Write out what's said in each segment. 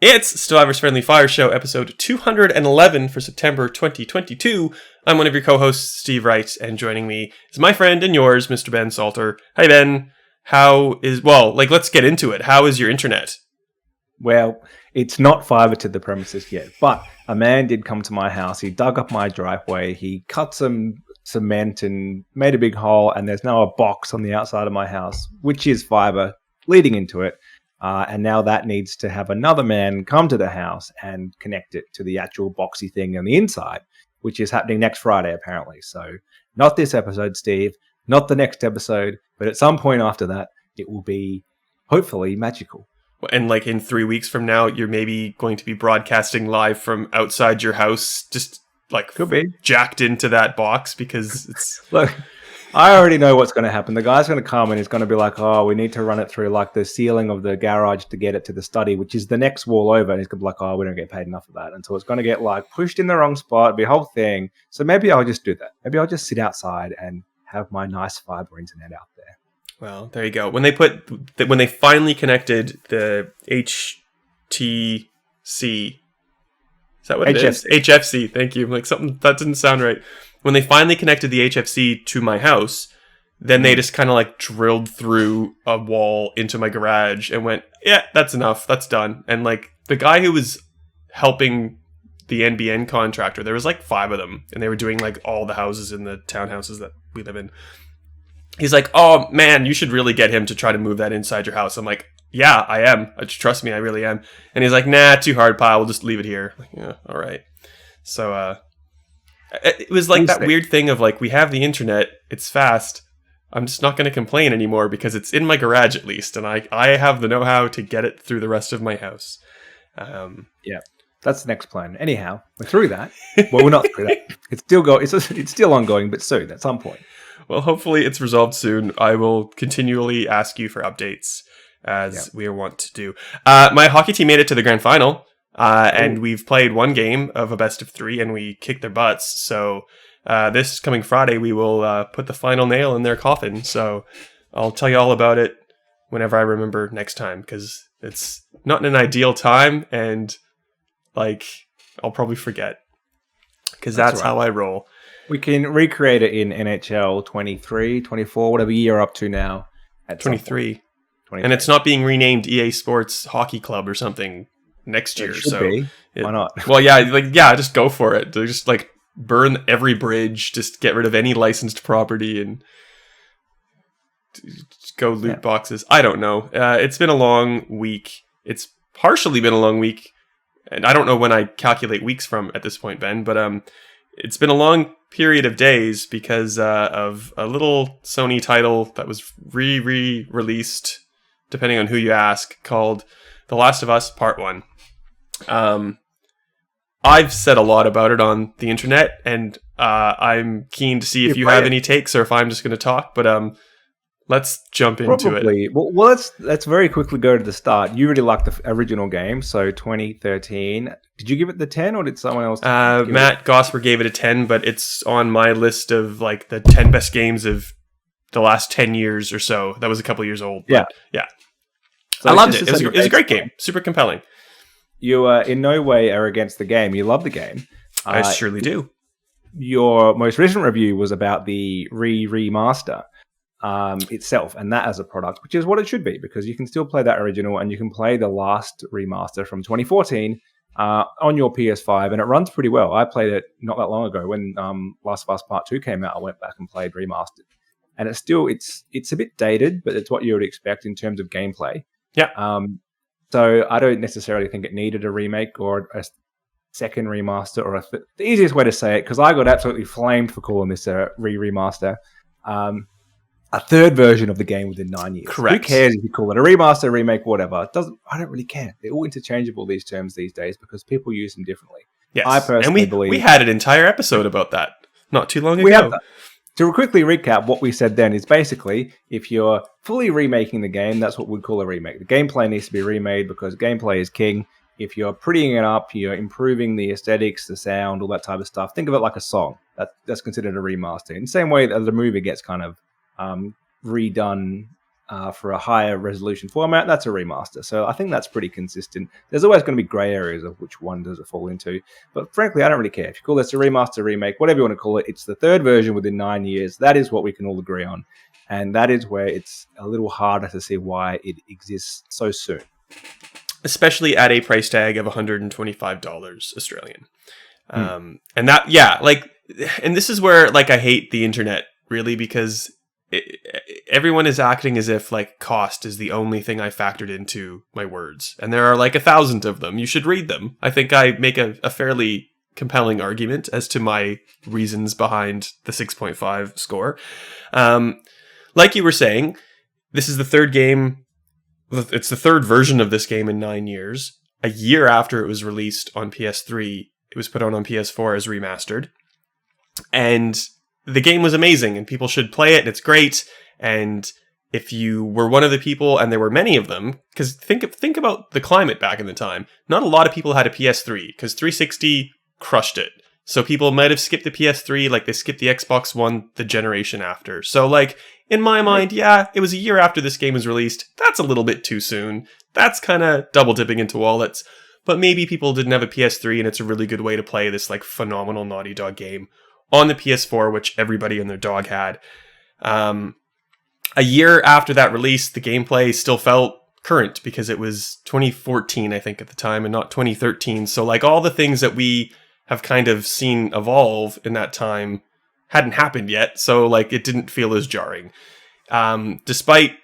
It's Stevivor's Friendly Fire Show, episode 211 for September 2022. I'm one of your co-hosts, Steve Wright, and joining me is my friend and yours, Mr. Ben Salter. Hi, Ben. Let's get into it. How is your internet? Well, it's not fiber to the premises yet, but a man did come to my house. He dug up my driveway. He cut some cement and made a big hole, and there's now a box on the outside of my house, which is fiber leading into it. And now that needs to have another man come to the house and connect it to the actual boxy thing on the inside, which is happening next Friday, apparently. So not this episode, Steve, not the next episode, but at some point after that, it will be hopefully magical. And like in 3 weeks from now, you're maybe going to be broadcasting live from outside your house, just like could be jacked into that box because it's... Look, I already know what's going to happen. The guy's going to come and he's going to be like, oh, we need to run it through like the ceiling of the garage to get it to the study, which is the next wall over. And he's going to be like, oh, we don't get paid enough of that. And so it's going to get like pushed in the wrong spot, be a whole thing. So maybe I'll just do that. Maybe I'll just sit outside and have my nice fiber internet out there. Well, there you go. When they finally connected the HTC, is that what it is? HFC. Thank you. Like something that didn't sound right. When they finally connected the HFC to my house, then they just kind of like drilled through a wall into my garage and went, yeah, that's enough. That's done. And like the guy who was helping the NBN contractor, there was like 5 of them, and they were doing like all the houses in the townhouses that we live in. He's like, oh man, you should really get him to try to move that inside your house. I'm like, yeah, I am. Trust me, I really am. And he's like, nah, too hard, pal. We'll just leave it here. Like, yeah, all right. So, it was like that weird thing of like, we have the internet, it's fast. I'm just not going to complain anymore because it's in my garage at least, and I have the know-how to get it through the rest of my house. Yeah, that's the next plan. Anyhow, we're through that. Well, we're not through that. It's still ongoing, but soon at some point. Well, hopefully it's resolved soon. I will continually ask you for updates as we are wont to do. My hockey team made it to the grand final. And we've played one game of a best of 3 and we kicked their butts. So this coming Friday, we will put the final nail in their coffin. So I'll tell you all about it whenever I remember next time, because it's not an ideal time. And like, I'll probably forget because that's how I roll. We can recreate it in NHL 23, 24, whatever year you're up to now. At 23. And it's not being renamed EA Sports Hockey Club or something next year. Why not? Well, just go for it. Just like burn every bridge, just get rid of any licensed property and just go loot boxes. I don't know. It's been a long week. It's partially been a long week, and I don't know when I calculate weeks from at this point, Ben, but it's been a long period of days because of a little Sony title that was re-released, depending on who you ask, called The Last of Us Part 1. I've said a lot about it on the internet, and I'm keen to see if you have any takes or if I'm just going to talk, but let's jump into it. Well, let's very quickly go to the start. You really liked the original game, so 2013. Did you give it the 10 or did someone else? Matt Gosper gave it a 10, but it's on my list of like the 10 best games of the last 10 years or so. That was a couple years old. Yeah. So I loved it. It was a great game. Super compelling. You in no way are against the game. You love the game. I surely do. Your most recent review was about the remaster itself, and that as a product, which is what it should be, because you can still play that original and you can play the last remaster from 2014 on your PS5, and it runs pretty well. I played it not that long ago when Last of Us Part 2 came out. I went back and played remastered, and it's a bit dated, but it's what you would expect in terms of gameplay. Yeah. So I don't necessarily think it needed a remake or a second remaster, or the easiest way to say it, because I got absolutely flamed for calling this a remaster. A third version of the game within 9 years. Correct. Who cares if you call it a remaster, remake, whatever? I don't really care. They're all interchangeable, these terms these days, because people use them differently. Yes. I personally believe we had an entire episode about that not too long ago. We have that. To quickly recap, what we said then is basically, if you're fully remaking the game, that's what we'd call a remake. The gameplay needs to be remade because gameplay is king. If you're prettying it up, you're improving the aesthetics, the sound, all that type of stuff. Think of it like a song. That's considered a remaster. In the same way that the movie gets kind of redone for a higher resolution format, that's a remaster. So I think that's pretty consistent. There's always going to be grey areas of which one does it fall into. But frankly, I don't really care. If you call this a remaster, remake, whatever you want to call it, it's the third version within 9 years. That is what we can all agree on. And that is where it's a little harder to see why it exists so soon. Especially at a price tag of $125 Australian. And that, yeah, like, and this is where, like, I hate the internet, really, because everyone is acting as if like cost is the only thing I factored into my words, and there are like 1,000 of them. You should read them. I think I make a fairly compelling argument as to my reasons behind the 6.5 score. Like you were saying, this is the third game. It's the third version of this game in 9 years. A year after it was released on PS3, it was put out on PS4 as remastered, and the game was amazing, and people should play it, and it's great. And if you were one of the people, and there were many of them, because think about the climate back in the time. Not a lot of people had a PS3, because 360 crushed it. So people might have skipped the PS3 like they skipped the Xbox One the generation after. So, like, in my mind, yeah, it was a year after this game was released. That's a little bit too soon. That's kind of double dipping into wallets. But maybe people didn't have a PS3, and it's a really good way to play this, like, phenomenal Naughty Dog game on the PS4, which everybody and their dog had. A year after that release, the gameplay still felt current because it was 2014, I think, at the time, and not 2013. So, like, all the things that we have kind of seen evolve in that time hadn't happened yet. So, like, it didn't feel as jarring. Despite,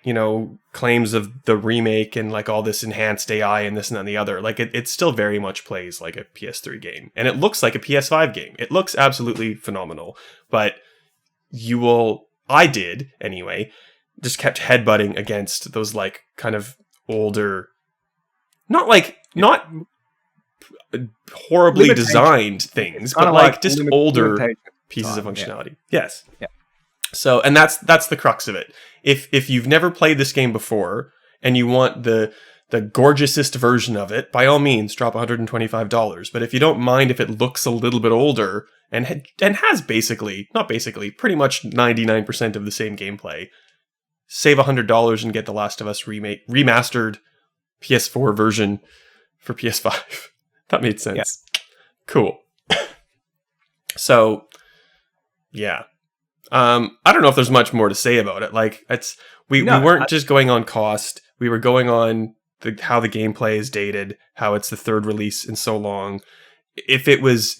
claims of the remake and, like, all this enhanced AI and this and that and the other, like, it still very much plays like a PS3 game. And it looks like a PS5 game. It looks absolutely phenomenal. But I did, anyway, just kept headbutting against those, like, kind of older, not horribly designed things, but, like, just older pieces of functionality. Yeah. Yes. Yeah. So, and that's the crux of it. If you've never played this game before and you want the gorgeousest version of it, by all means, drop $125. But if you don't mind if it looks a little bit older and has pretty much 99% of the same gameplay, save $100 and get The Last of Us remastered PS4 version for PS5. That made sense. Yeah. Cool. So, yeah. I don't know if there's much more to say about it. Like, we weren't just going on cost. We were going on how the gameplay is dated, how it's the third release in so long. If it was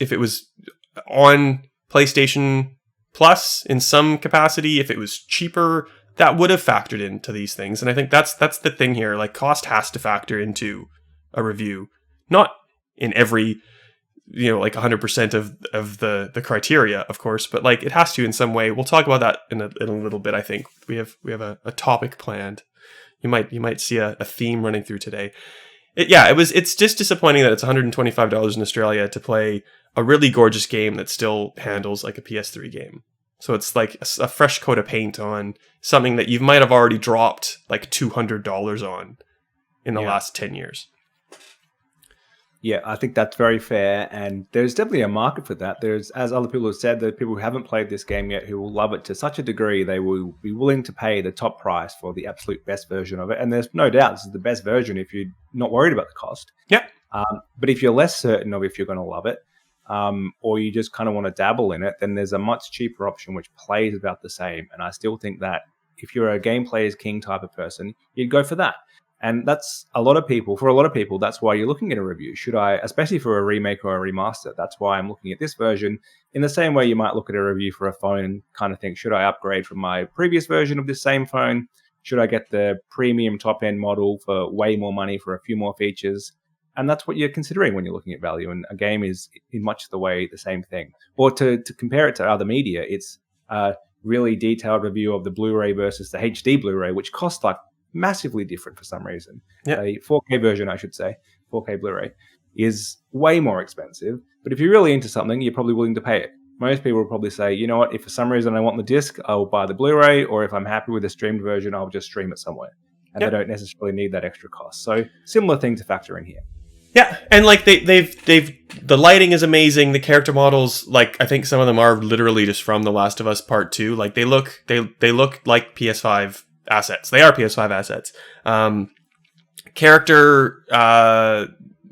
on PlayStation Plus in some capacity, if it was cheaper, that would have factored into these things. And I think that's the thing here. Like, cost has to factor into a review, not in every, like 100% of the criteria, of course, but, like, it has to in some way. We'll talk about that in a little bit. I think we have a topic planned. You might see a theme running through today. It's just disappointing that it's $125 in Australia to play a really gorgeous game that still handles like a PS3 game. So it's like a fresh coat of paint on something that you might have already dropped like $200 on in the last 10 years. Yeah, I think that's very fair, and there's definitely a market for that. There's, as other people have said, there are people who haven't played this game yet who will love it to such a degree they will be willing to pay the top price for the absolute best version of it. And there's no doubt this is the best version if you're not worried about the cost. Yeah. But if you're less certain of if you're going to love it, or you just kind of want to dabble in it, then there's a much cheaper option which plays about the same. And I still think that if you're a gameplay is king type of person, you'd go for that. And that's for a lot of people, that's why you're looking at a review. Should I, especially for a remake or a remaster, that's why I'm looking at this version in the same way you might look at a review for a phone and kind of think, should I upgrade from my previous version of this same phone? Should I get the premium top-end model for way more money for a few more features? And that's what you're considering when you're looking at value. And a game is in much the way the same thing. Or to compare it to other media, it's a really detailed review of the Blu-ray versus the HD Blu-ray, which costs like massively different for some reason. Yep. A 4K version, I should say, 4K Blu-ray, is way more expensive. But if you're really into something, you're probably willing to pay it. Most people will probably say, you know what, if for some reason I want the disc, I'll buy the Blu-ray, or if I'm happy with the streamed version, I'll just stream it somewhere. And They don't necessarily need that extra cost. So similar thing to factor in here. Yeah, and like they've the lighting is amazing. The character models, like I think some of them are literally just from The Last of Us Part 2. Like they look like PS5 assets. They are PS5 assets. Character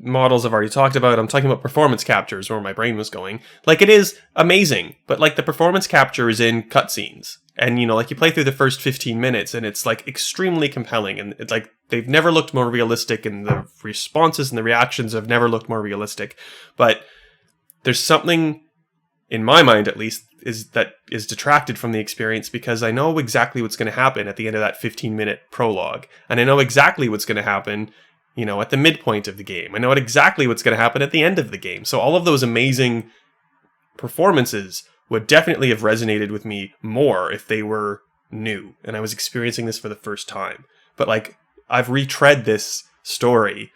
models I've already talked about. I'm talking about performance captures, where my brain was going. Like, it is amazing, but like the performance capture is in cutscenes. And, you know, like you play through the first 15 minutes and it's like extremely compelling. And it's like they've never looked more realistic, and the responses and the reactions have never looked more realistic. But there's something, in my mind at least, that is detracted from the experience, because I know exactly what's going to happen at the end of that 15-minute prologue. And I know exactly what's going to happen, you know, at the midpoint of the game. I know exactly what's going to happen at the end of the game. So all of those amazing performances would definitely have resonated with me more if they were new and I was experiencing this for the first time. But like, I've retread this story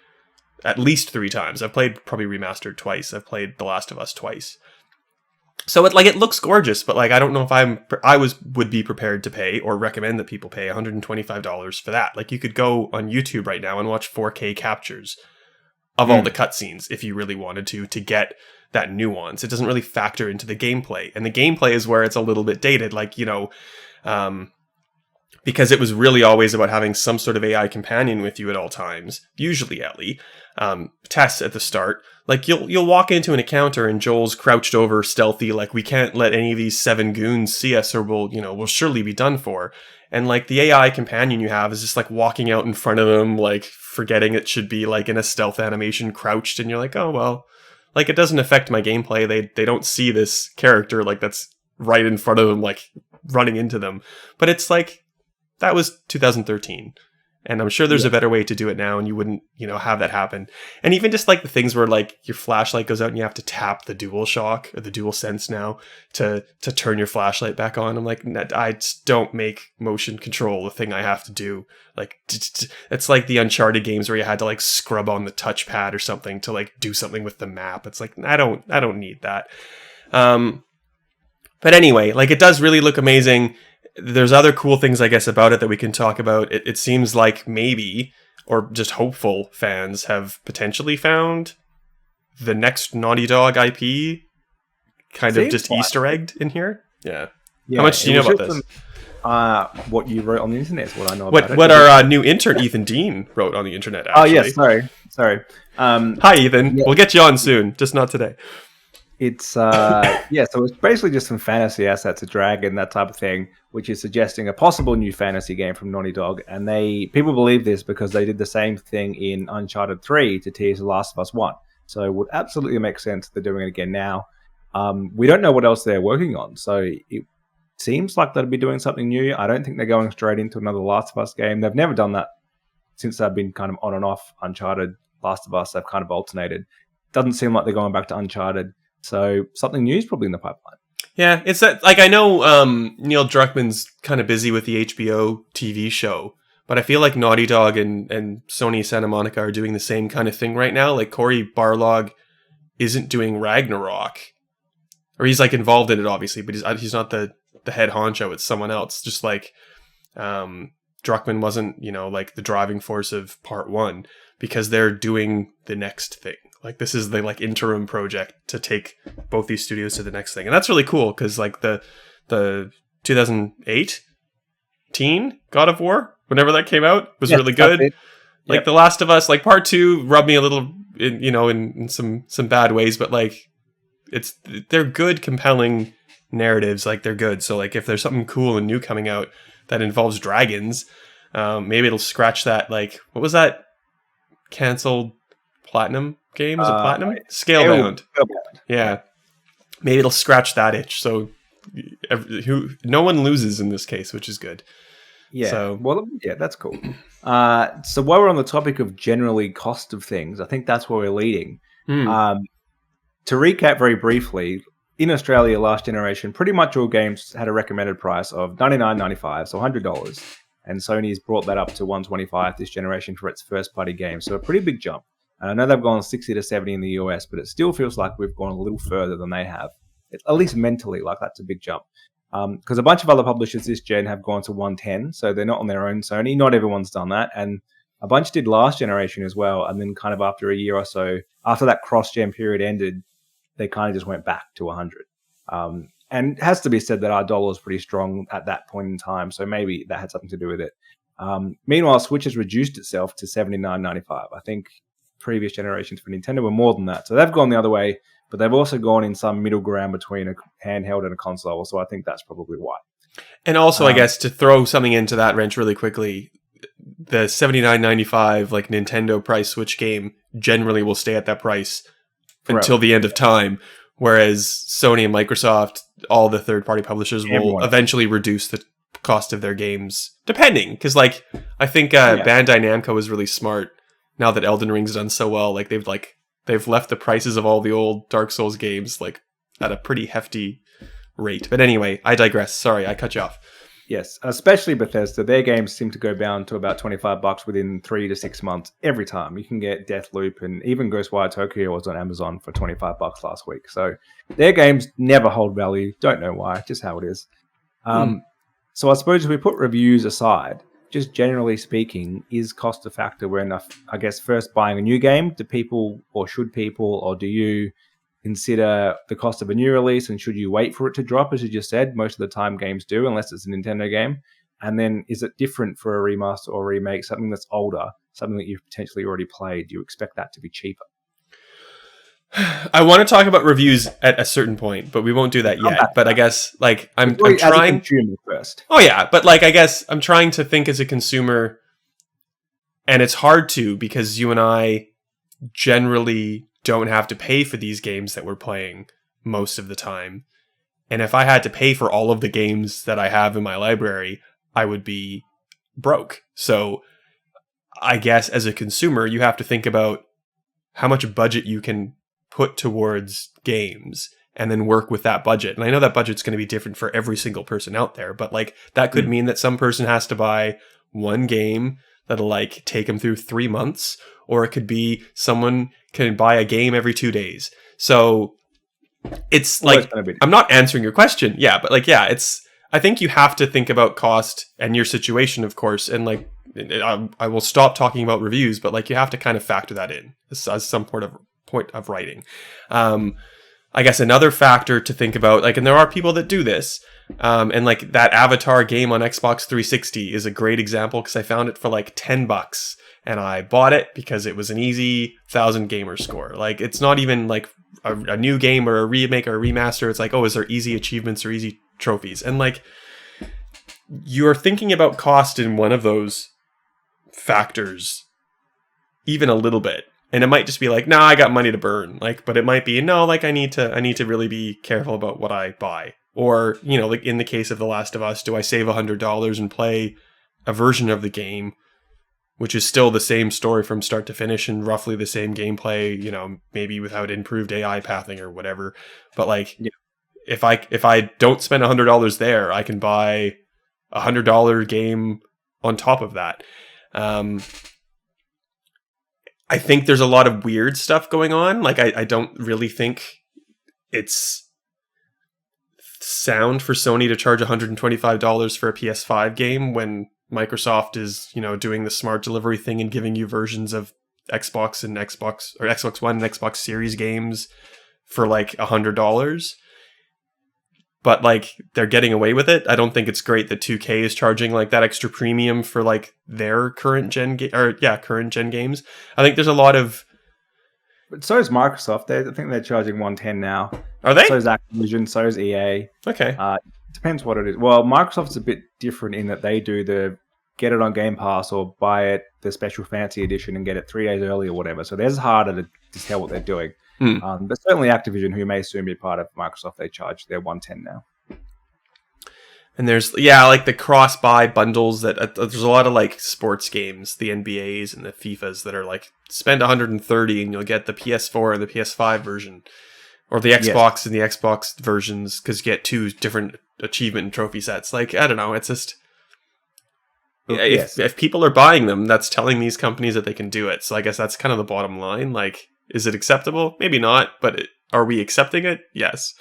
at least 3 times. I've played probably remastered twice. I've played The Last of Us twice. So it looks gorgeous, but like, I don't know if would be prepared to pay or recommend that people pay $125 for that. Like, you could go on YouTube right now and watch 4K captures of all the cutscenes if you really wanted to get that nuance. It doesn't really factor into the gameplay, and the gameplay is where it's a little bit dated. Like, you know, because it was really always about having some sort of AI companion with you at all times, usually Ellie. Tess at the start, like you'll walk into an encounter and Joel's crouched over stealthy, like, we can't let any of these 7 goons see us or we'll surely be done for. And like, the AI companion you have is just like walking out in front of them, like forgetting it should be like in a stealth animation crouched, and you're like, oh well, like, it doesn't affect my gameplay. They don't see this character like that's right in front of them, like running into them. But it's like, that was 2013. And I'm sure there's a better way to do it now, and you wouldn't, have that happen. And even just like the things where like your flashlight goes out and you have to tap the DualShock or the DualSense now to turn your flashlight back on. I'm like, I just don't make motion control the thing I have to do. Like, it's like the Uncharted games where you had to like scrub on the touchpad or something to like do something with the map. It's like, I don't need that. But anyway, like, it does really look amazing. There's other cool things, I guess, about it that we can talk about. It seems like maybe, or just hopeful fans have potentially found the next Naughty Dog IP kind of just Easter egged in here. Yeah. How much do you know about this? What you wrote on the internet is what I know about it. What our new intern, Ethan Dean, wrote on the internet, actually. Oh, yes. Sorry. Hi, Ethan. Yeah. We'll get you on soon, just not today. It's so it's basically just some fantasy assets, a dragon, that type of thing, which is suggesting a possible new fantasy game from Naughty Dog. And people believe this because they did the same thing in Uncharted 3 to tease The Last of Us 1. So it would absolutely make sense they're doing it again now. We don't know what else they're working on, so it seems like they'll be doing something new. I don't think they're going straight into another Last of Us game. They've never done that since they've been kind of on and off Uncharted, Last of Us. They've kind of alternated. Doesn't seem like they're going back to Uncharted. So something new is probably in the pipeline. Yeah, it's that, like, I know Neil Druckmann's kind of busy with the HBO TV show, but I feel like Naughty Dog and Sony Santa Monica are doing the same kind of thing right now. Like, Cory Barlog isn't doing Ragnarok, or he's like involved in it, obviously, but he's not the head honcho. It's someone else. Just like Druckmann wasn't, like the driving force of Part 1, because they're doing the next thing. Like, this is the like interim project to take both these studios to the next thing. And that's really cool, because like the 2018 God of War, whenever that came out, was really good. Yep. Like, The Last of Us, like Part 2 rubbed me a little in some bad ways, but like, they're good, compelling narratives. Like, they're good. So like, if there's something cool and new coming out that involves dragons, maybe it'll scratch that, like, what was that canceled Platinum game? Was it Platinum? Scalebound. Yeah. Maybe it'll scratch that itch. So no one loses in this case, which is good. Yeah. So, well, yeah, that's cool. So while we're on the topic of generally cost of things, I think that's where we're leading. To recap very briefly, in Australia last generation, pretty much all games had a recommended price of $99.95, so $100. And Sony's brought that up to $125 this generation for its first-party game. So a pretty big jump. And I know they've gone 60 to 70 in the US, but it still feels like we've gone a little further than they have. At least mentally, like, that's a big jump. Because a bunch of other publishers this gen have gone to 110, so they're not on their own Sony. Not everyone's done that. And a bunch did last generation as well. And then kind of after a year or so, after that cross-gen period ended, they kind of just went back to 100. And it has to be said that our dollar was pretty strong at that point in time, so maybe that had something to do with it. Meanwhile, Switch has reduced itself to $79.95. I think previous generations for Nintendo were more than that. So they've gone the other way, but they've also gone in some middle ground between a handheld and a console. So I think that's probably why. And also, I guess, to throw something into that wrench really quickly, the $79.95 like Nintendo price Switch game generally will stay at that price until the end of time, whereas Sony and Microsoft, all the third-party publishers, will eventually reduce the cost of their games, depending. Because, like, I think Bandai Namco is really smart now that Elden Ring's done so well. Like, they've left the prices of all the old Dark Souls games like at a pretty hefty rate. But anyway, I digress. Sorry, I cut you off. Yes, especially Bethesda. Their games seem to go down to about $25 within 3 to 6 months every time. You can get Deathloop, and even Ghostwire Tokyo was on Amazon for $25 last week. So their games never hold value. Don't know why, just how it is. So I suppose if we put reviews aside, just generally speaking, is cost a factor when, I guess, first buying a new game? Do people, or should people, or do you consider the cost of a new release, and should you wait for it to drop? As you just said, most of the time games do, unless it's a Nintendo game. And then is it different for a remaster or remake, something that's older, something that you've potentially already played? Do you expect that to be cheaper? I want to talk about reviews at a certain point, but we won't do that yet. But I guess, like, I'm trying... As a consumer first. Oh, yeah. But, like, I guess I'm trying to think as a consumer, and it's hard to, because you and I generally don't have to pay for these games that we're playing most of the time. And if I had to pay for all of the games that I have in my library, I would be broke. So I guess as a consumer, you have to think about how much budget you can put towards games and then work with that budget. And I know that budget's going to be different for every single person out there, but like that could mean that some person has to buy one game that'll like take them through 3 months, or it could be someone can buy a game every 2 days. So it's like, I'm not answering your question. Yeah. But like, yeah, I think you have to think about cost and your situation, of course. And like, I will stop talking about reviews, but like you have to kind of factor that in as some point of writing. I guess another factor to think about, like, and there are people that do this, and like that Avatar game on Xbox 360 is a great example because I found it for like $10 and I bought it because it was an easy 1,000 gamer score. Like, it's not even like a new game or a remake or a remaster. It's like, oh, is there easy achievements or easy trophies? And like, you're thinking about cost in one of those factors even a little bit. And it might just be like, nah, I got money to burn. Like, but it might be, no, like I need to really be careful about what I buy. Or, you know, like in the case of The Last of Us, do I save $100 and play a version of the game, which is still the same story from start to finish and roughly the same gameplay, you know, maybe without improved AI pathing or whatever. But like, if I don't spend $100 there, I can buy a $100 game on top of that. I think there's a lot of weird stuff going on. Like, I don't really think it's sound for Sony to charge $125 for a PS5 game when Microsoft is, you know, doing the smart delivery thing and giving you versions of Xbox One and Xbox Series games for like $100. But like, they're getting away with it. I don't think it's great that 2K is charging like that extra premium for like their current gen games. I think there's a lot of. But so is Microsoft. I think they're charging $110 now. Are they? So is Activision. So is EA. Okay. Depends what it is. Well, Microsoft's a bit different in that they do the get it on Game Pass or buy it the special fancy edition and get it 3 days early or whatever. So there's harder to tell what they're doing. But certainly Activision, who may soon be part of Microsoft, they charge their $110 now. And there's, like the cross-buy bundles that there's a lot of like sports games, the NBAs and the FIFAs that are like spend $130 and you'll get the PS4 and the PS5 version, or the Xbox and the Xbox versions because you get 2 different achievement and trophy sets. Like, I don't know, it's just if people are buying them, that's telling these companies that they can do it. So I guess that's kind of the bottom line. Like, is it acceptable? Maybe not, but are we accepting it? Yes.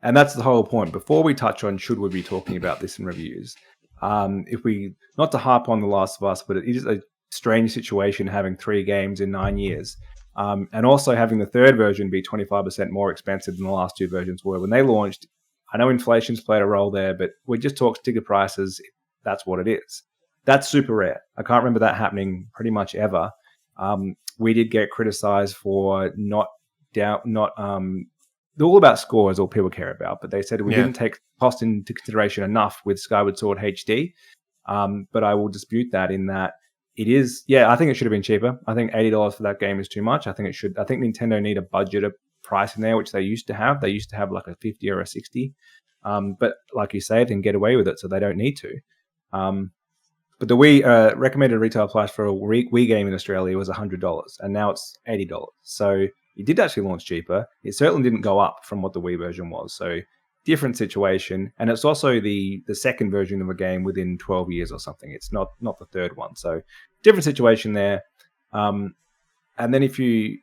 And that's the whole point. Before we touch on should we be talking about this in reviews, if we, not to harp on The Last of Us, but it is a strange situation having 3 games in 9 years. And also having the third version be 25% more expensive than the last 2 versions were. When they launched, I know inflation's played a role there, but we just talk sticker prices. That's what it is. That's super rare. I can't remember that happening pretty much ever. We did get criticized for not they're all about score is all people care about, but they said we didn't take cost into consideration enough with Skyward Sword HD. But I will dispute that in that it is, I think it should have been cheaper. I think $80 for that game is too much. I think Nintendo need a budget price in there, which they used to have. They used to have like a 50 or a 60. But like you say, they can get away with it, so they don't need to. But the Wii recommended retail price for a Wii game in Australia was $100, and now it's $80. So it did actually launch cheaper. It certainly didn't go up from what the Wii version was. So different situation. And it's also the second version of a game within 12 years or something. It's not the third one. So different situation there. And then if you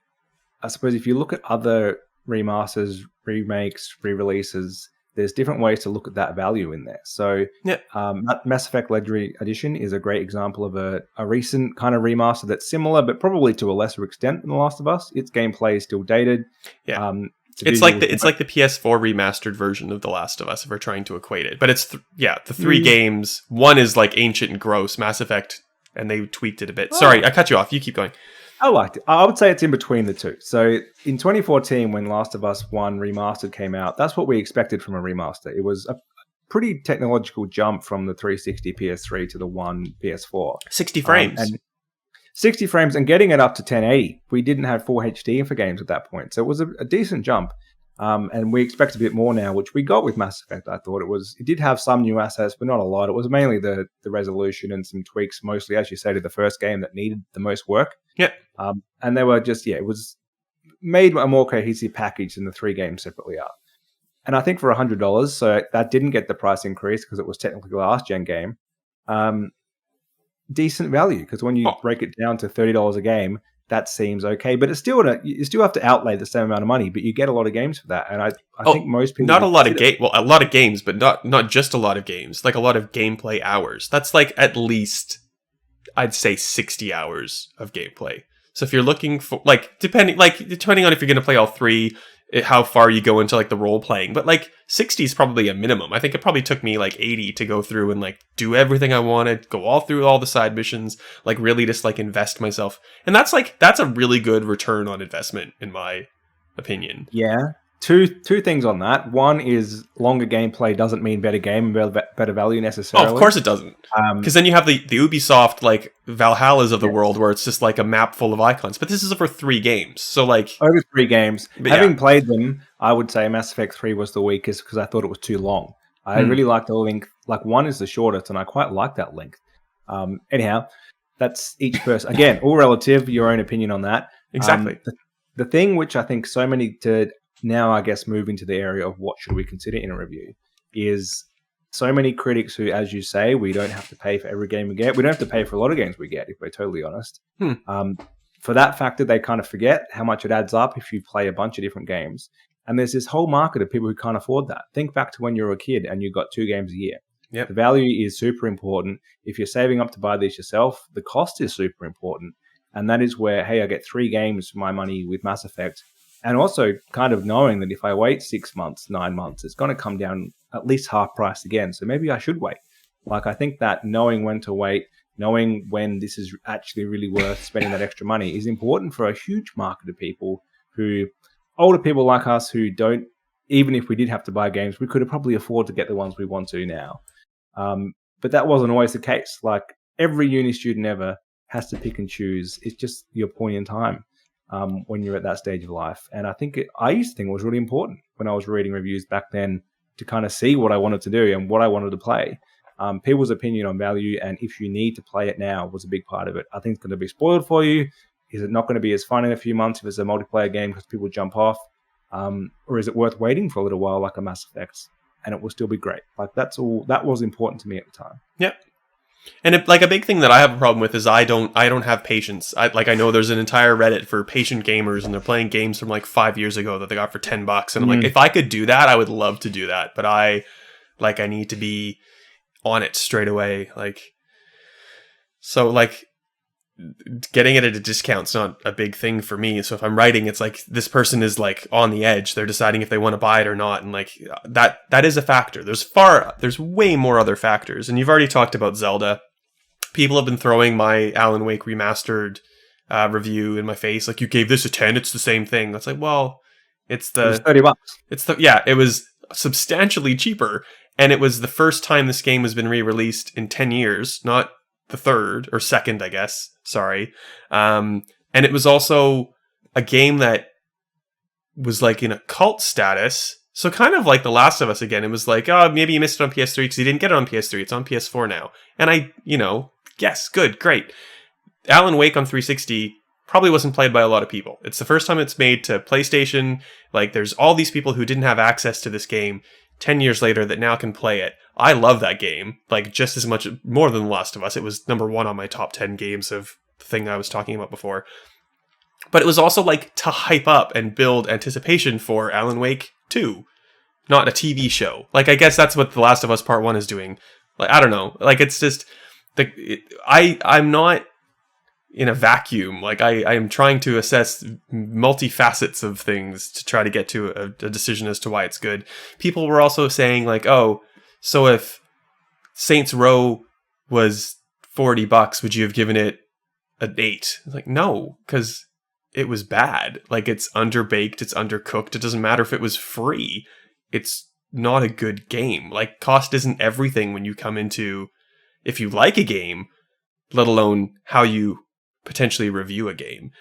look at other remasters, remakes, re-releases, there's different ways to look at that value in there. So Mass Effect Legendary Edition is a great example of a recent kind of remaster that's similar, but probably to a lesser extent than The Last of Us. Its gameplay is still dated. Yeah. It's like the PS4 remastered version of The Last of Us if we're trying to equate it. But it's the three games. One is like ancient and gross, Mass Effect, and they tweaked it a bit. Sorry, I cut you off. You keep going. I liked it. I would say it's in between the two. So in 2014, when Last of Us 1 Remastered came out, that's what we expected from a remaster. It was a pretty technological jump from the 360 PS3 to the One PS4. 60 frames. And 60 frames and getting it up to 1080. We didn't have full HD for games at that point. So it was a decent jump. And we expect a bit more now, which we got with Mass Effect. I thought it did have some new assets, but not a lot. It was mainly the resolution and some tweaks, mostly, as you say, to the first game that needed the most work. Yeah. And they were just, it was made a more cohesive package than the three games separately are. And I think for $100, so that didn't get the price increase because it was technically the last gen game. Decent value, because when you break it down to $30 a game, that seems okay, but it's still you still have to outlay the same amount of money, but you get a lot of games for that. And I think most people not a lot of a lot of games, but not just a lot of games, like a lot of gameplay hours. That's like at least I'd say 60 hours of gameplay. So if you're looking for depending on if you're going to play all three, how far you go into like the role playing, but like 60 is probably a minimum. I think it probably took me like 80 to go through and like do everything I wanted, go all through all the side missions, like really just like invest myself. And that's a really good return on investment in my opinion. Yeah. Two things on that. One is longer gameplay doesn't mean better game and better value necessarily. Oh, of course it doesn't. Because then you have the Ubisoft like Valhallas of the world where it's just like a map full of icons. But this is for 3 games. So like over 3 games. Having played them, I would say Mass Effect 3 was the weakest because I thought it was too long. I really liked the length. Like 1 is the shortest, and I quite like that length. Anyhow, that's each person. Again, all relative, your own opinion on that. Exactly. The thing which I think so many did now, I guess, move into the area of what should we consider in a review is so many critics who, as you say, we don't have to pay for every game we get. We don't have to pay for a lot of games we get, if we're totally honest. For that factor, they kind of forget how much it adds up if you play a bunch of different games. And there's this whole market of people who can't afford that. Think back to when you were a kid and you got 2 games a year. Yep. The value is super important. If you're saving up to buy this yourself, the cost is super important. And that is where, hey, I get 3 games for my money with Mass Effect. And also kind of knowing that if I wait 6 months, 9 months, it's going to come down at least half price again. So maybe I should wait. Like, I think that knowing when to wait, knowing when this is actually really worth spending that extra money is important for a huge market of people older people like us who don't, even if we did have to buy games, we could have probably afford to get the ones we want to now. But that wasn't always the case. Like, every uni student ever has to pick and choose. It's just your point in time. When you're at that stage of life. And I used to think it was really important when I was reading reviews back then to kind of see what I wanted to do and what I wanted to play. People's opinion on value and if you need to play it now was a big part of it. I think it's going to be spoiled for you. Is it not going to be as fun in a few months if it's a multiplayer game because people jump off? Or is it worth waiting for a little while like a Mass Effect? And it will still be great. Like, that's all. That was important to me at the time. Yep. And a big thing that I have a problem with is I don't have patience. I know there's an entire Reddit for patient gamers, and they're playing games from like 5 years ago that they got for $10, and I'm like, if I could do that, I would love to do that, but I need to be on it straight away. getting it at a discount's not a big thing for me. So if I'm writing, it's like this person is like on the edge. They're deciding if they want to buy it or not. And like that is a factor. There's way more other factors. And you've already talked about Zelda. People have been throwing my Alan Wake remastered review in my face. Like, you gave this a 10, it's the same thing. That's like, well, it was $30. It was substantially cheaper. And it was the first time this game has been re-released in 10 years, not the third or second, I guess. Sorry. And it was also a game that was like in a cult status. So kind of like The Last of Us again. It was like, oh, maybe you missed it on PS3 because you didn't get it on PS3. It's on PS4 now. And yes, good, great. Alan Wake on 360 probably wasn't played by a lot of people. It's the first time it's made to PlayStation. Like, there's all these people who didn't have access to this game 10 years later that now can play it. I love that game, like, just as much, more than The Last of Us. It was number 1 on my top 10 games of the thing I was talking about before. But it was also, like, to hype up and build anticipation for Alan Wake 2, not a TV show. Like, I guess that's what The Last of Us Part 1 is doing. Like, I don't know. Like, it's just... I'm not in a vacuum. Like, I am trying to assess multifacets of things to try to get to a decision as to why it's good. People were also saying, like, oh, so if Saints Row was $40, would you have given it an 8? Like, no, because it was bad. Like, it's underbaked, it's undercooked. It doesn't matter if it was free. It's not a good game. Like, cost isn't everything when you come into... if you like a game, let alone how you potentially review a game.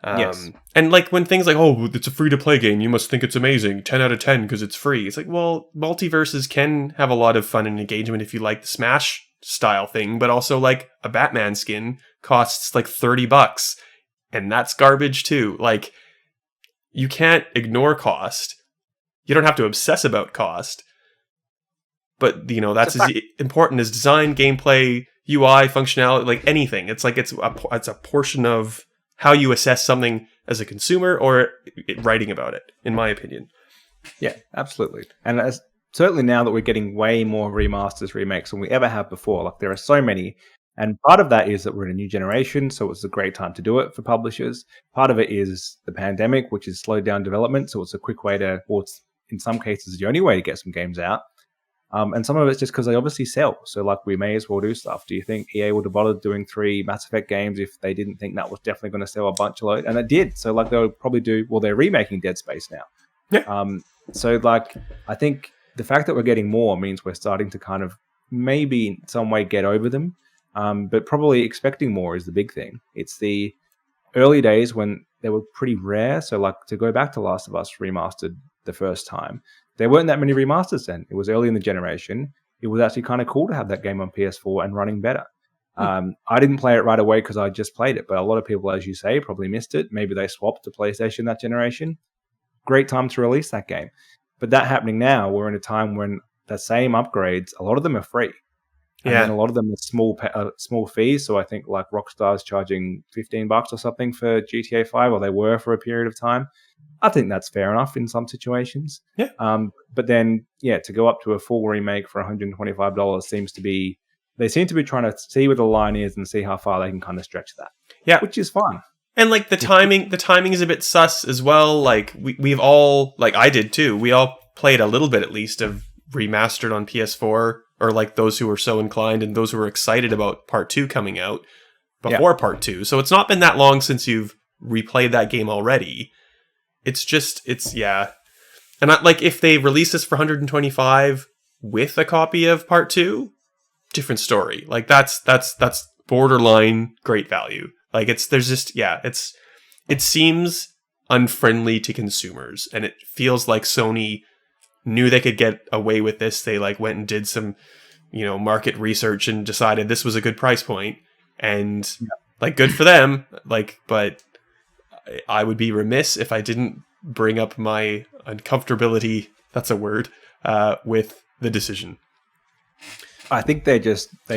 Yes. And like when things like, oh, it's a free-to-play game, you must think it's amazing, 10 out of 10 because it's free. It's like, well, multiverses can have a lot of fun and engagement if you like the Smash style thing, but also like a Batman skin costs like $30, and that's garbage too. Like, you can't ignore cost. You don't have to obsess about cost. But, that's as important as design, gameplay, UI, functionality, like anything. It's like it's a portion of how you assess something as a consumer or writing about it, in my opinion. Yeah, absolutely. And certainly now that we're getting way more remasters, remakes than we ever have before, like there are so many. And part of that is that we're in a new generation, so it's a great time to do it for publishers. Part of it is the pandemic, which has slowed down development, so it's a quick way it's in some cases the only way to get some games out. And some of it's just because they obviously sell. So, like, we may as well do stuff. Do you think EA would have bothered doing 3 Mass Effect games if they didn't think that was definitely going to sell a bunch of load? And it did. So, like, they'll probably do... well, they're remaking Dead Space now. Yeah. So, like, I think the fact that we're getting more means we're starting to kind of maybe in some way get over them. But probably expecting more is the big thing. It's the early days when they were pretty rare. So, like, to go back to Last of Us remastered the first time, there weren't that many remasters then. It was early in the generation. It was actually kind of cool to have that game on PS4 and running better. I didn't play it right away because I just played it, but a lot of people, as you say, probably missed it. Maybe they swapped to PlayStation that generation. Great time to release that game. But that happening now, we're in a time when the same upgrades, a lot of them are free. And then a lot of them are small fees. So I think like Rockstar's charging $15 or something for GTA 5, or they were for a period of time. I think that's fair enough in some situations. Yeah. But then, to go up to a full remake for $125 they seem to be trying to see where the line is and see how far they can kind of stretch that. Yeah. Which is fun. And like the timing is a bit sus as well. Like we've all, like I did too, we all played a little bit at least of remastered on PS4, or like those who were so inclined and those who were excited about Part 2 coming out before Part 2. So it's not been that long since you've replayed that game already. It's and like if they release this for $125 with a copy of Part 2, different story. Like that's borderline great value. Like it seems unfriendly to consumers, and it feels like Sony knew they could get away with this. They like went and did some, market research and decided this was a good price point, and like good for them. Like, but I would be remiss if I didn't bring up my uncomfortability, that's a word, with the decision. I think they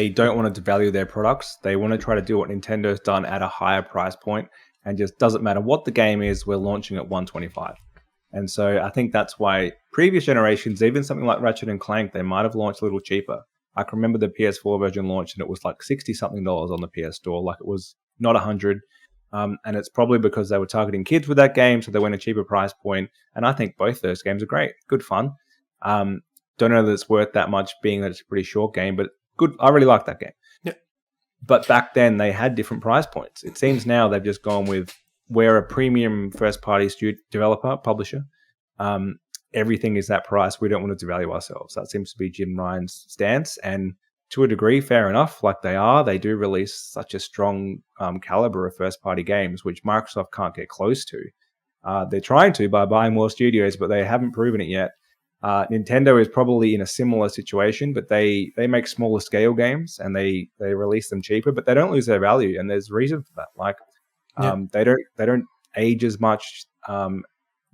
don't want to devalue their products. They want to try to do what Nintendo's done at a higher price point, and just doesn't matter what the game is, we're launching at $125. And so I think that's why previous generations, even something like Ratchet and Clank, they might have launched a little cheaper. I can remember the PS4 version launched and it was like $60-something on the PS Store. Like it was not 100. And it's probably because they were targeting kids with that game, so they went a cheaper price point. And I think both those games are great, good fun. Don't know that it's worth that much, being that it's a pretty short game, but good. I really like that game. Yeah. But back then they had different price points. It seems now they've just gone with, we're a premium first-party developer, publisher. Everything is that price. We don't want to devalue ourselves. That seems to be Jim Ryan's stance, and to a degree, fair enough. Like they do release such a strong caliber of first-party games, which Microsoft can't get close to. They're trying to by buying more studios, but they haven't proven it yet. Nintendo is probably in a similar situation, but they make smaller scale games and they release them cheaper, but they don't lose their value, and there's reason for that. Like they don't age as much.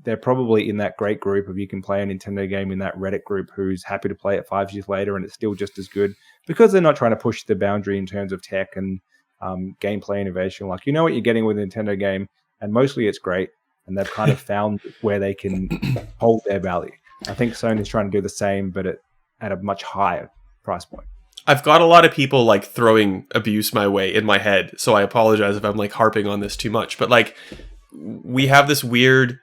They're probably in that great group of, you can play a Nintendo game in that Reddit group who's happy to play it 5 years later and it's still just as good, because they're not trying to push the boundary in terms of tech and gameplay innovation. Like, you know what you're getting with a Nintendo game, and mostly it's great, and they've kind of found where they can hold their value. I think Sony's trying to do the same, but at a much higher price point. I've got a lot of people like throwing abuse my way in my head, so I apologize if I'm like harping on this too much. But like, we have this weird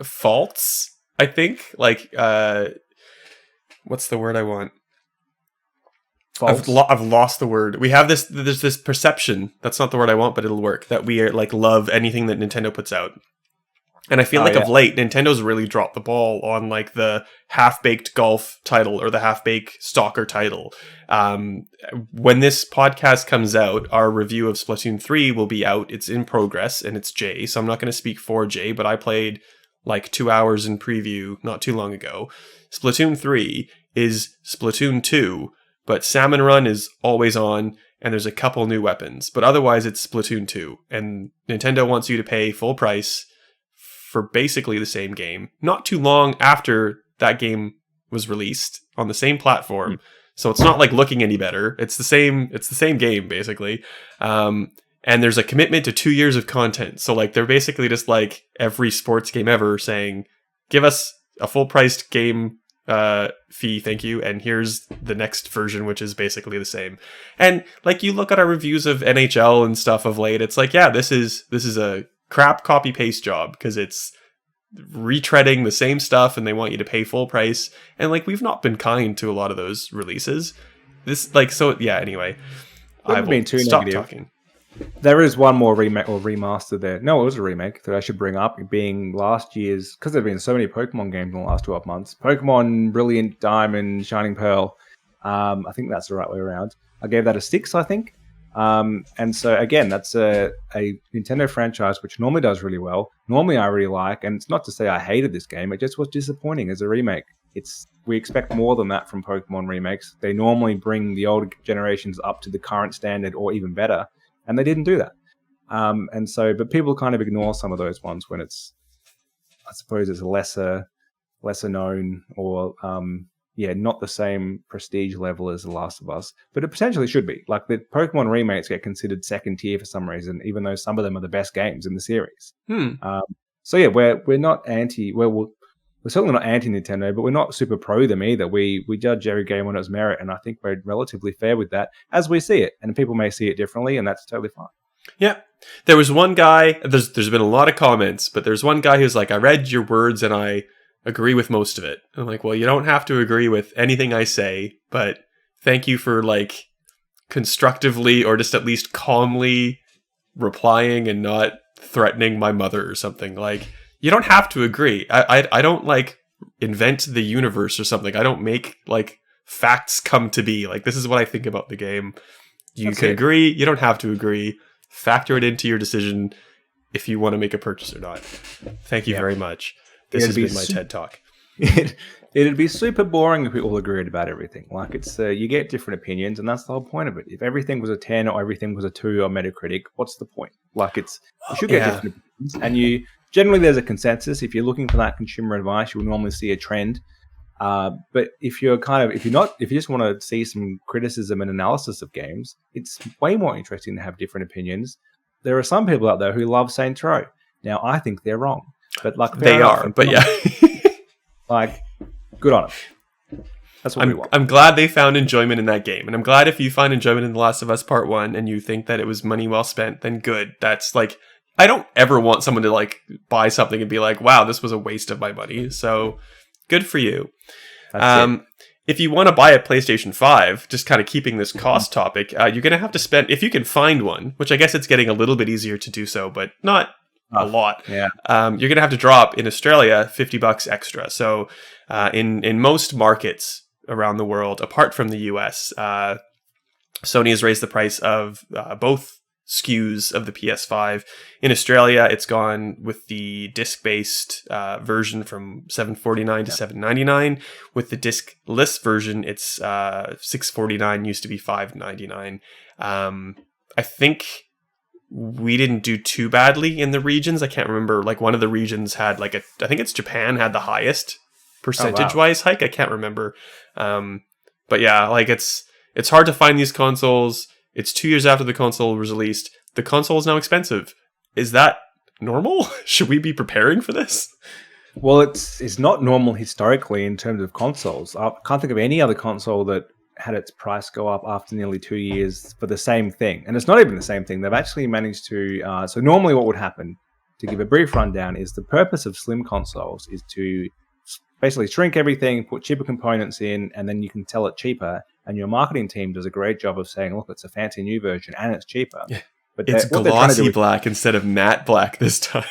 faults, I think. Like, what's the word I want? I've lost the word. We have there's this perception, that's not the word I want, but it'll work, that we are like love anything that Nintendo puts out. And I feel of late, Nintendo's really dropped the ball on like the half-baked golf title or the half-baked stalker title. When this podcast comes out, our review of Splatoon 3 will be out. It's in progress, and it's Jay, so I'm not going to speak for Jay, but I played like 2 hours in preview not too long ago. Splatoon 3 is Splatoon 2, but Salmon Run is always on, and there's a couple new weapons. But otherwise, it's Splatoon 2, and Nintendo wants you to pay full price for basically the same game, not too long after that game was released on the same platform. So it's not like looking any better. It's the same game basically. And there's a commitment to 2 years of content. So like, they're basically just like every sports game ever saying, give us a full priced game fee, thank you, and here's the next version, which is basically the same. And like, you look at our reviews of NHL and stuff of late, it's like, yeah, this is a crap copy paste job, because it's retreading the same stuff and they want you to pay full price, and like, we've not been kind to a lot of those releases. This like, so yeah, anyway, I've been too negative. Talking. There is one more remake or remaster there. No, it was a remake that I should bring up, being last year's, because there have been so many Pokemon games in the last 12 months. Pokemon Brilliant Diamond, Shining Pearl. I think that's the right way around. I gave that a 6, I think. And so again, that's a Nintendo franchise which normally does really well. Normally I really like, and it's not to say I hated this game, it just was disappointing as a remake. We expect more than that from Pokemon remakes. They normally bring the older generations up to the current standard or even better, and they didn't do that. But people kind of ignore some of those ones when it's, I suppose it's lesser known, or not the same prestige level as The Last of Us, but it potentially should be. Like, the Pokemon remakes get considered second tier for some reason, even though some of them are the best games in the series. We're not anti. We're certainly not anti Nintendo, but we're not super pro them either. We judge every game on its merit, and I think we're relatively fair with that as we see it. And people may see it differently, and that's totally fine. Yeah. There was one guy, there's been a lot of comments, but there's one guy who's like, I read your words and I agree with most of it. I'm like, well, you don't have to agree with anything I say, but thank you for like constructively or just at least calmly replying and not threatening my mother or something. Like, you don't have to agree. I don't like invent the universe or something. I don't make like facts come to be. Like, this is what I think about the game. You can agree. You don't have to agree. Factor it into your decision if you want to make a purchase or not. Thank you very much. This has been my TED Talk. It'd be super boring if we all agreed about everything. Like, it's you get different opinions, and that's the whole point of it. If everything was a 10 or everything was a 2 on Metacritic, what's the point? Like, you should get different opinions, and generally there's a consensus. If you're looking for that consumer advice, you'll normally see a trend. But if you just want to see some criticism and analysis of games, it's way more interesting to have different opinions. There are some people out there who love Saints Row. Now, I think they're wrong. But like, they are, but yeah. Like, good on them. That's what we want. I'm glad they found enjoyment in that game. And I'm glad if you find enjoyment in The Last of Us Part 1 and you think that it was money well spent, then good. That's like, I don't ever want someone to like buy something and be like, wow, this was a waste of my money. So good for you. That's it. If you want to buy a PlayStation 5, just kind of keeping this cost topic, you're going to have to spend, if you can find one, which I guess it's getting a little bit easier to do so, but not a lot. Yeah. You're going to have to drop in Australia $50 extra. So in most markets around the world, apart from the US, Sony has raised the price of both SKUs of the PS5. In Australia, it's gone with the disc-based version from $749 to $799. With the disc-less version, it's $649, used to be $599. I think we didn't do too badly in the regions. I can't remember. Like one of the regions had I think it's Japan had the highest percentage-wise hike. I can't remember. But yeah, like it's hard to find these consoles. It's 2 years after the console was released. The console is now expensive. Is that normal? Should we be preparing for this? Well, it's not normal historically in terms of consoles. I can't think of any other console that had its price go up after nearly 2 years for the same thing. And it's not even the same thing. They've actually managed to... so normally what would happen, to give a brief rundown, is the purpose of slim consoles is to basically shrink everything, put cheaper components in, and then you can sell it cheaper. And your marketing team does a great job of saying, look, it's a fancy new version and it's cheaper. Yeah. But it's glossy black instead of matte black this time.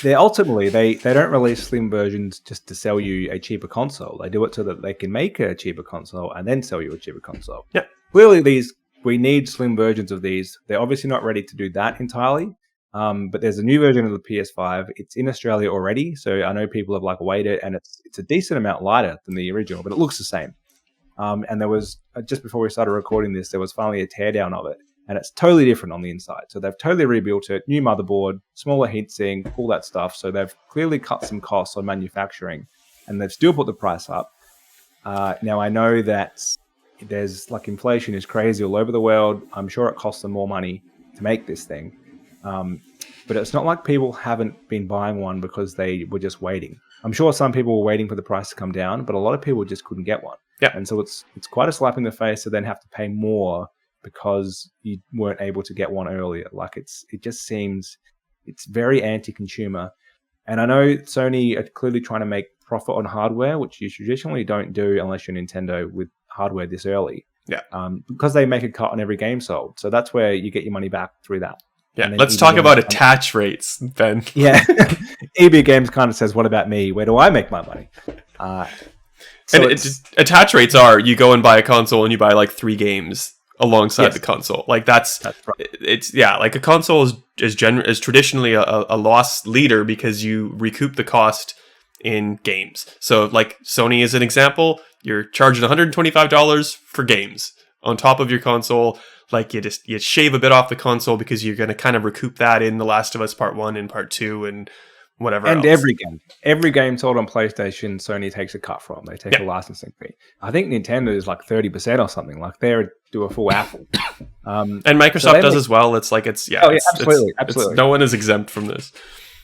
They ultimately, they don't release slim versions just to sell you a cheaper console. They do it so that they can make a cheaper console and then sell you a cheaper console. Yeah. Clearly, we need slim versions of these. They're obviously not ready to do that entirely. But there's a new version of the PS5. It's in Australia already. So I know people have waited, and it's a decent amount lighter than the original, but it looks the same. And there was, just before we started recording this, there was finally a teardown of it. And it's totally different on the inside. So they've totally rebuilt it, new motherboard, smaller heatsink, all that stuff. So they've clearly cut some costs on manufacturing. And they've still put the price up. Now, I know that there's, inflation is crazy all over the world. I'm sure it costs them more money to make this thing. But it's not like people haven't been buying one because they were just waiting. I'm sure some people were waiting for the price to come down, but a lot of people just couldn't get one. Yeah. And so it's quite a slap in the face to then have to pay more because you weren't able to get one earlier. It just seems it's very anti-consumer. And I know Sony are clearly trying to make profit on hardware, which you traditionally don't do unless you're Nintendo with hardware this early. Yeah. Because they make a cut on every game sold. So that's where you get your money back through that. Yeah, let's talk about attach rates, Ben. Yeah. EB Games kind of says, what about me? Where do I make my money? Attach rates are, you go and buy a console and you buy 3 games alongside the console. That's right. It's a console is traditionally a loss leader because you recoup the cost in games. So Sony is an example, you're charging $125 for games on top of your console. You shave a bit off the console because you're going to kind of recoup that in The Last of Us Part 1 and Part 2 and whatever else. And every game sold on PlayStation, Sony takes a cut from. They take a licensing fee. I think Nintendo is 30% or something. They do a full Apple. And Microsoft does as well. Absolutely. No one is exempt from this.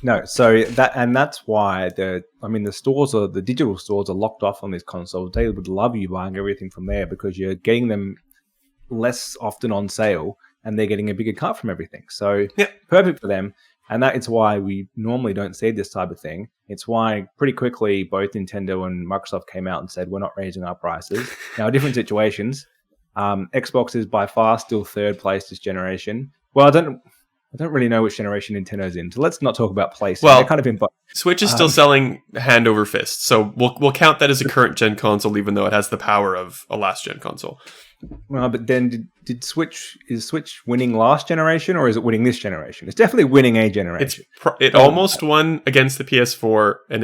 No, so that's why the digital stores are locked off on these consoles. They would love you buying everything from there because you're getting them less often on sale and they're getting a bigger cut from everything. So perfect for them. And that is why we normally don't see this type of thing. It's why pretty quickly both Nintendo and Microsoft came out and said, we're not raising our prices. Now, different situations. Xbox is by far still third place this generation. Well, I don't really know which generation Nintendo's in, so let's not talk about place. Well, they're kind of in. Switch is still selling hand over fist, so we'll count that as a current gen console, even though it has the power of a last gen console. Well, but then is Switch winning last generation or is it winning this generation? It's definitely winning a generation. It almost won against the PS4, and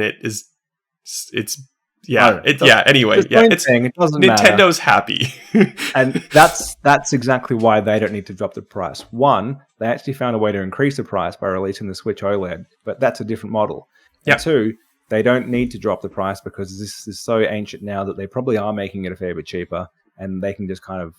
Anyway, it doesn't Nintendo's matter. Happy, and that's exactly why they don't need to drop the price. One, they actually found a way to increase the price by releasing the Switch OLED, but that's a different model. Yeah. And two, they don't need to drop the price because this is so ancient now that they probably are making it a fair bit cheaper, and they can just kind of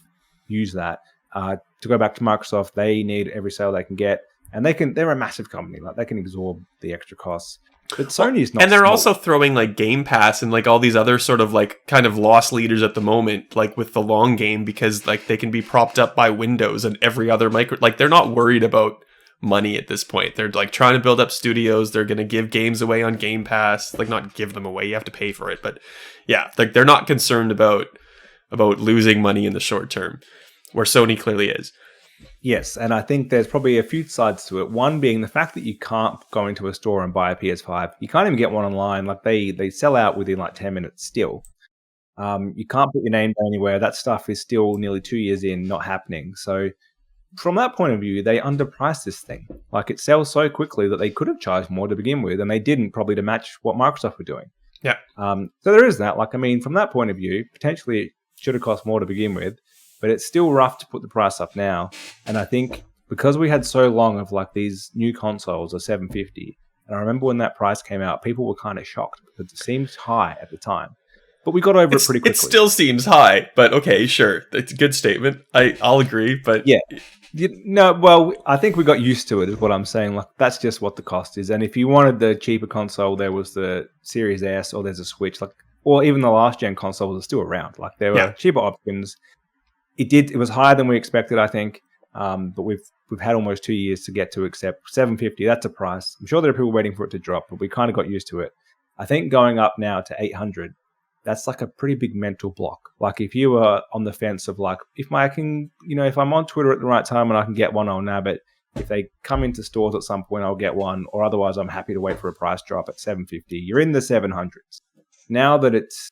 use that. To go back to Microsoft, they need every sale they can get, and they're a massive company. They can absorb the extra costs. But Sony's not, and they're small. also throwing like Game Pass and like all these other sort of like kind of lost leaders at the moment, like with the long game, because like they can be propped up by Windows and every other micro. Like they're not worried about money at this point. They're like trying to build up studios. They're going to give games away on Game Pass. Like not give them away, you have to pay for it. But yeah, like they're not concerned about losing money in the short term, where Sony clearly is. Yes, and I think there's probably a few sides to it. One being the fact that you can't go into a store and buy a PS5. You can't even get one online. Like they sell out within like 10 minutes still. You can't put your name down anywhere. That stuff is still nearly 2 years in, not happening. So from that point of view, they underpriced this thing. Like it sells so quickly that they could have charged more to begin with, and they didn't, probably to match what Microsoft were doing. Yeah. So there is that. Like, I mean, from that point of view, potentially it should have cost more to begin with. But it's still rough to put the price up now. And I think because we had so long of like these new consoles are $750, and I remember when that price came out, people were kind of shocked because it seemed high at the time. But we got over it pretty quickly. It still seems high, but okay, sure. It's a good statement. I'll agree, but... Yeah. No, well, I think we got used to it is what I'm saying. Like that's just what the cost is. And if you wanted the cheaper console, there was the Series S or there's a Switch, like, or even the last gen consoles are still around. Like there were cheaper options. It was higher than we expected, I think. But we've had almost 2 years to get to accept $750. That's a price. I'm sure there are people waiting for it to drop, but we kind of got used to it. I think going up now to $800, that's like a pretty big mental block. Like if you were on the fence of like, if I'm on Twitter at the right time and I can get one, I'll nab it. If they come into stores at some point, I'll get one, or otherwise I'm happy to wait for a price drop at $750. You're in the 700s. Now that it's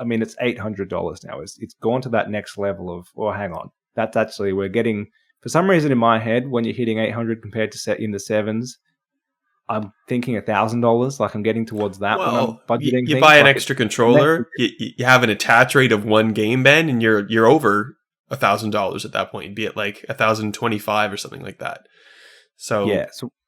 $800 now. It's gone to that next level of, hang on. That's actually, we're getting, for some reason in my head, when you're hitting 800 compared to set in the sevens, I'm thinking $1,000. Like I'm getting towards that when I'm budgeting. You buy an extra controller, you have an attach rate of one game, Ben, and you're over $1,000 at that point, be it like 1,025 or something like that. So yeah,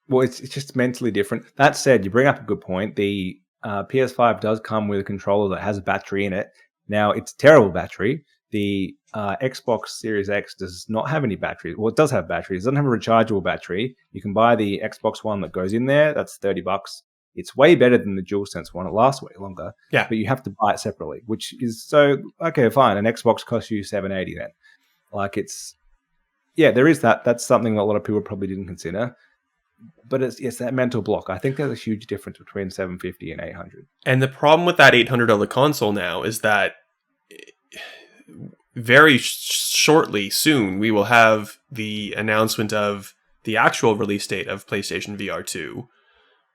it's just mentally different. That said, you bring up a good point. The PS5 does come with a controller that has a battery in it. Now, it's a terrible battery. The Xbox Series X does not have any batteries. Well, it does have batteries. It doesn't have a rechargeable battery. You can buy the Xbox One that goes in there. That's $30. It's way better than the DualSense one. It lasts way longer. Yeah. But you have to buy it separately, which is so, okay, fine. An Xbox costs you $780 then. Like there is that. That's something that a lot of people probably didn't consider. But it's that mental block. I think there's a huge difference between $750 and $800. And the problem with that $800 console now is that very shortly, soon, we will have the announcement of the actual release date of PlayStation VR 2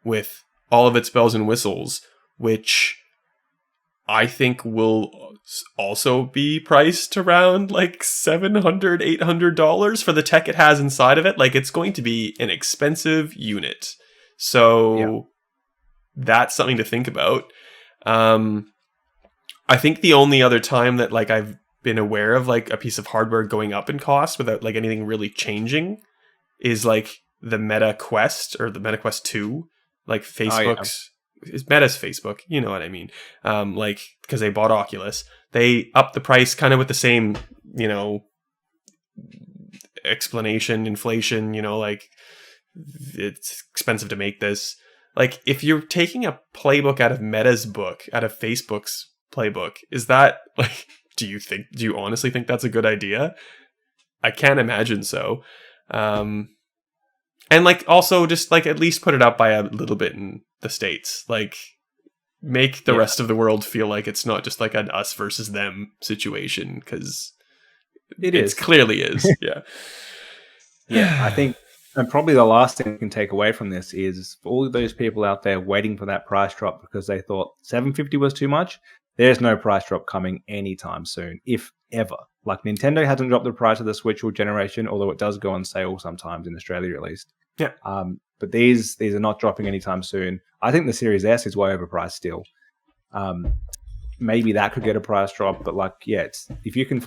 with all of its bells and whistles, which I think will also be priced around like $700, $800 for the tech it has inside of it. Like it's going to be an expensive unit. So that's something to think about. I think the only other time that like I've been aware of like a piece of hardware going up in cost without like anything really changing is like the Meta Quest or the Meta Quest 2, like Facebook's. It's Meta's Facebook, you know what I mean? Like because they bought Oculus, they upped the price kind of with the same, explanation, inflation. Like it's expensive to make this. Like if you're taking a playbook out of Meta's book, out of Facebook's playbook, is that like? Do you honestly think that's a good idea? I can't imagine so. And like also just like at least put it up by a little bit in the States. Like make the rest of the world feel like it's not just like an us versus them situation, because it clearly is. Yeah. Yeah, I think, and probably the last thing we can take away from this is for all of those people out there waiting for that price drop because they thought $750 was too much. There's no price drop coming anytime soon, if ever. Like Nintendo hasn't dropped the price of the Switch all generation, although it does go on sale sometimes in Australia at least. Yeah. But these are not dropping anytime soon. I think the Series S is way overpriced still. Maybe that could get a price drop, but like, if you can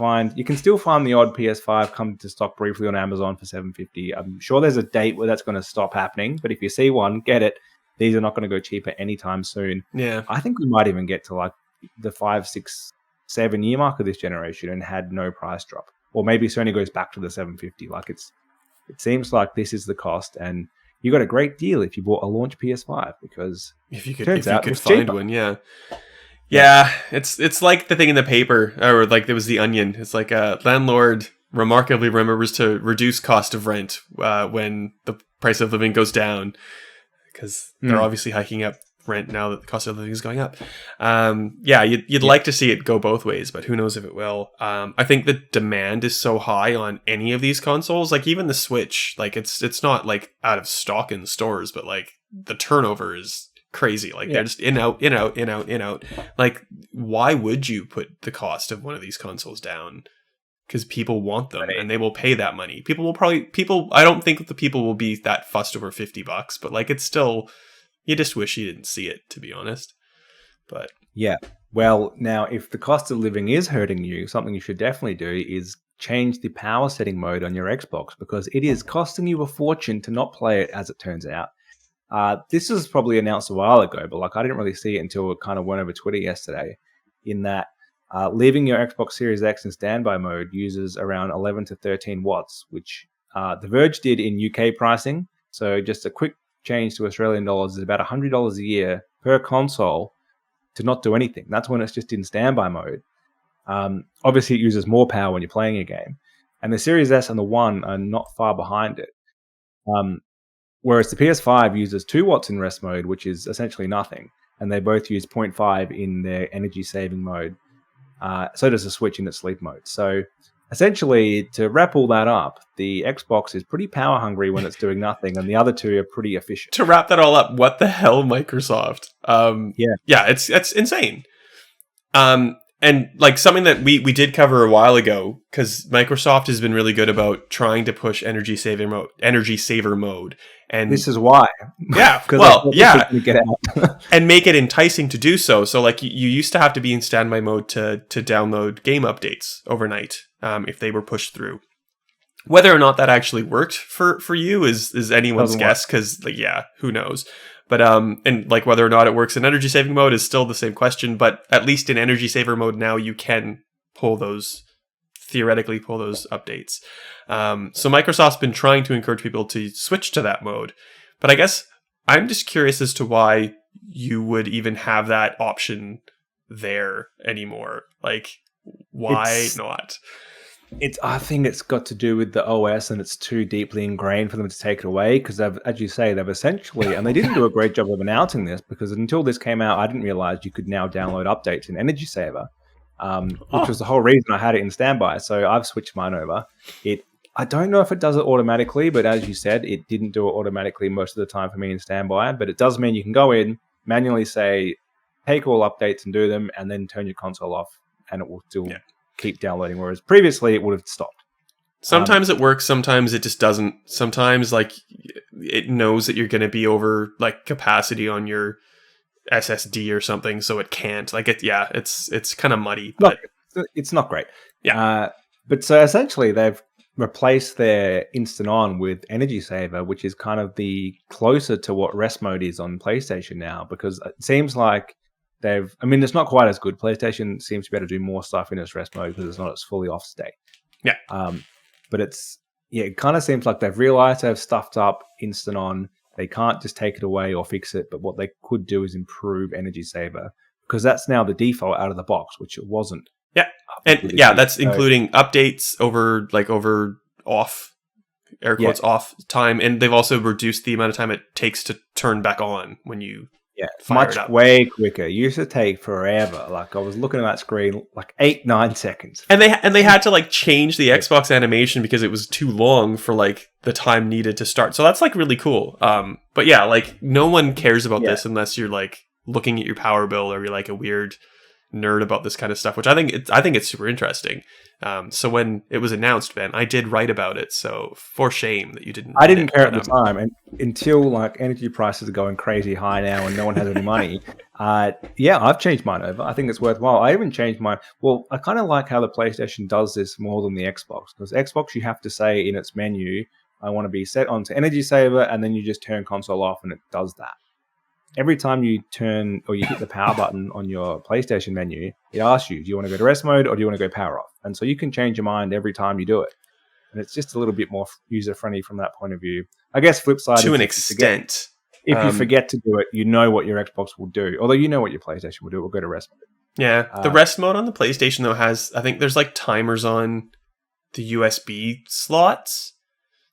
still find the odd PS5 come to stock briefly on Amazon for $750. I'm sure there's a date where that's going to stop happening, but if you see one, get it. These are not going to go cheaper anytime soon. Yeah. I think we might even get to like the 5, 6, 7 year mark of this generation and had no price drop, or maybe Sony goes back to the $750. Like it seems like this is the cost, and you got a great deal if you bought a launch PS5 because if you could find cheaper. one, yeah. It's like the thing in the paper, or like there was the Onion. It's like a landlord remarkably remembers to reduce cost of rent when the price of living goes down, because they're obviously hiking up rent now that the cost of living is going up. You'd like to see it go both ways, but who knows if it will. I think the demand is so high on any of these consoles, like even the Switch, like it's not like out of stock in stores, but like the turnover is crazy. Like they're just in out. Like, why would you put the cost of one of these consoles down? Because people want them and they will pay that money. I don't think the people will be that fussed over $50, but like it's still, you just wish you didn't see it, to be honest. But yeah, well, now if the cost of living is hurting you, something you should definitely do is change the power setting mode on your Xbox, because it is costing you a fortune to not play it, as it turns out. This was probably announced a while ago, but like I didn't really see it until it kind of went over Twitter yesterday, in that leaving your Xbox Series X in standby mode uses around 11 to 13 watts, which The Verge did in UK pricing. So just a quick change to Australian dollars is about $100 a year per console to not do anything. That's when it's just in standby mode. Obviously, it uses more power when you're playing a game. And the Series S and the One are not far behind it. Whereas the PS5 uses 2 watts in rest mode, which is essentially nothing. And they both use 0.5 in their energy saving mode. So does the Switch in its sleep mode. So essentially, to wrap all that up, the Xbox is pretty power hungry when it's doing nothing, and the other two are pretty efficient. To wrap that all up, what the hell, Microsoft? It's insane. And like something that we did cover a while ago, because Microsoft has been really good about trying to push energy saver mode. And this is why. Yeah, get out. And make it enticing to do so. So like you used to have to be in standby mode to download game updates overnight if they were pushed through. Whether or not that actually worked for you is anyone's guess, because who knows. But and like whether or not it works in energy saving mode is still the same question. But at least in energy saver mode now you can theoretically pull those updates. So Microsoft's been trying to encourage people to switch to that mode. But I guess I'm just curious as to why you would even have that option there anymore. Like, why not? I think it's got to do with the OS, and it's too deeply ingrained for them to take it away, because as you say, they've essentially, and they didn't do a great job of announcing this, because until this came out, I didn't realize you could now download updates in Energy Saver, which was the whole reason I had it in standby. So I've switched mine over. I don't know if it does it automatically, but as you said, it didn't do it automatically most of the time for me in standby. But it does mean you can go in, manually say, take all updates and do them, and then turn your console off, and it will still keep downloading. Whereas previously, it would have stopped. Sometimes it works, sometimes it just doesn't. Sometimes like it knows that you're going to be over like capacity on your SSD or something, so it can't. Like it's kind of muddy. But it's not great. Yeah. But so essentially, they've replaced their Instant On with Energy Saver, which is kind of the closer to what rest mode is on PlayStation now, because it seems like it's not quite as good. PlayStation seems to be able to do more stuff in its rest mode because it's not its fully off state. Yeah. But it kind of seems like they've realized they've stuffed up Instant On. They can't just take it away or fix it, but what they could do is improve Energy Saver, because that's now the default out of the box, which it wasn't. Yeah. And that's including updates over off, air quotes, off time. And they've also reduced the amount of time it takes to turn back on when you fire it up. Way quicker. It used to take forever. Like I was looking at that screen, like 8-9 seconds. And they had to like change the Xbox animation because it was too long for like the time needed to start. So that's like really cool. But yeah, like no one cares about this unless you're like looking at your power bill or you're like a weird nerd about this kind of stuff, which I think it's super interesting. So when it was announced, Ben, I did write about it. So for shame that you didn't. I didn't care at the time, and until like energy prices are going crazy high now, and no one has any money. I've changed mine over. I think it's worthwhile. I even changed mine. Well, I kind of like how the PlayStation does this more than the Xbox, because Xbox you have to say in its menu, I want to be set onto Energy Saver, and then you just turn console off, and it does that. Every time you turn or you hit the power button on your PlayStation menu, it asks you, do you want to go to rest mode or do you want to go power off? And so you can change your mind every time you do it. And it's just a little bit more user-friendly from that point of view. I guess flip side to is an extent. If you forget to do it, you know what your Xbox will do. Although you know what your PlayStation will do. We'll go to rest mode. Yeah, the rest mode on the PlayStation though has, I think there's like timers on the USB slots.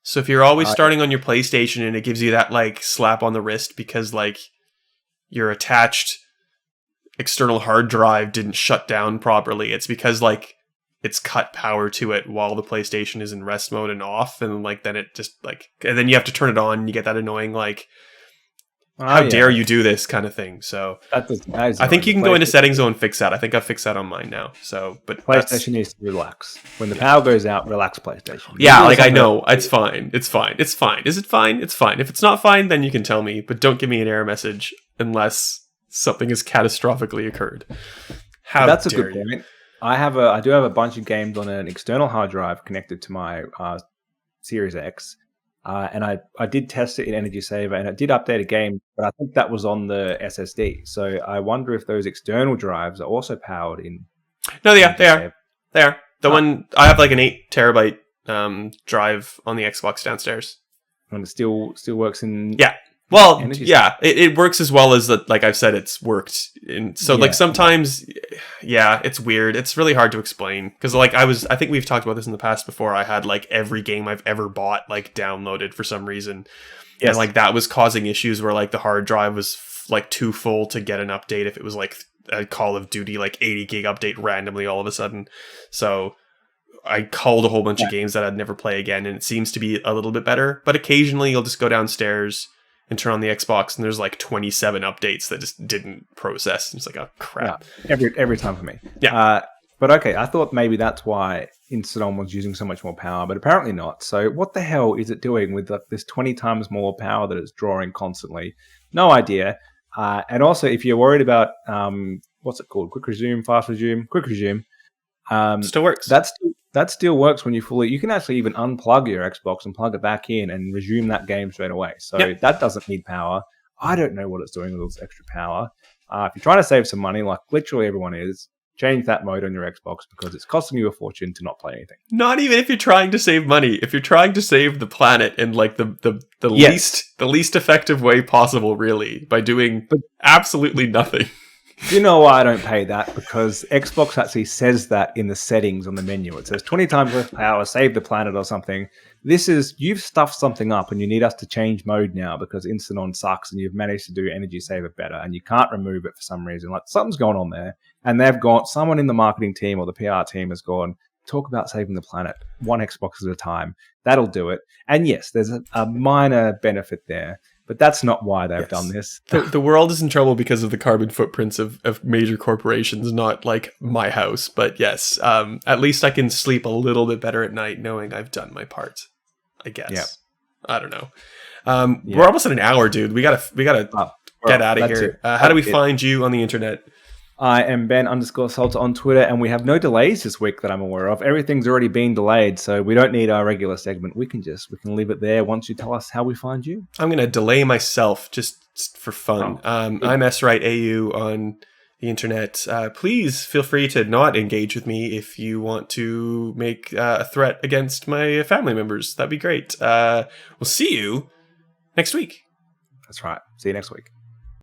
So if you're always starting on your PlayStation and it gives you that like slap on the wrist because like your attached external hard drive didn't shut down properly, it's because like it's cut power to it while the PlayStation is in rest mode and off, and like then it just like, and then you have to turn it on and you get that annoying like, how dare you do this kind of thing. So I think you can go into settings and fix that. I think I've fixed that on mine now. So, but PlayStation needs to relax. When the power goes out, relax PlayStation. Yeah, like I know. It's fine. It's fine. It's fine. Is it fine? It's fine. If it's not fine, then you can tell me. But don't give me an error message unless something has catastrophically occurred. That's a good point. I do have a bunch of games on an external hard drive connected to my Series X. And I did test it in Energy Saver, and it did update a game, but I think that was on the SSD. So I wonder if those external drives are also powered in. No, they are. They are. The one I have like an 8 terabyte drive on the Xbox downstairs, and it still works in. Yeah. Well, yeah, it works as well as like I've said, it's worked. And so like sometimes, it's weird. It's really hard to explain because like I think we've talked about this in the past before. I had like every game I've ever bought like downloaded for some reason. Yes. And like that was causing issues where like the hard drive was like too full to get an update if it was like a Call of Duty like 80 gig update randomly all of a sudden. So I culled a whole bunch of games that I'd never play again, and it seems to be a little bit better. But occasionally you'll just go downstairs and turn on the Xbox, and there's like 27 updates that just didn't process. It's like, oh crap! Yeah, every time for me. Yeah. But okay, I thought maybe that's why Instant was using so much more power, but apparently not. So what the hell is it doing with this 20 times more power that it's drawing constantly? No idea. And also, if you're worried about what's it called, quick resume, fast resume, quick resume, still works. That still works when you can actually even unplug your Xbox and plug it back in and resume that game straight away. So that doesn't need power. I don't know what it's doing with all this extra power. If you're trying to save some money, like literally everyone is, change that mode on your Xbox because it's costing you a fortune to not play anything. Not even if you're trying to save money. If you're trying to save the planet in like the least effective way possible, really, by doing absolutely nothing. Do you know why I don't pay that? Because Xbox actually says that in the settings on the menu. It says 20 times less power, save the planet or something. This is, you've stuffed something up and you need us to change mode now because Instant On sucks and you've managed to do Energy Saver better and you can't remove it for some reason. Like something's going on there. And someone in the marketing team or the PR team has gone, talk about saving the planet, one Xbox at a time. That'll do it. And yes, there's a minor benefit there. But that's not why they've done this. The world is in trouble because of the carbon footprints of major corporations, not like my house. But yes, at least I can sleep a little bit better at night knowing I've done my part, I guess. Yeah. I don't know. We're almost at an hour, dude. We gotta get out of here. How do we find you on the internet? I am Ben_Salter on Twitter, and we have no delays this week that I'm aware of. Everything's already been delayed, so we don't need our regular segment. We can leave it there once you tell us how we find you. I'm going to delay myself just for fun. I'm SWriteAU on the internet. Please feel free to not engage with me if you want to make a threat against my family members. That'd be great. We'll see you next week. That's right. See you next week.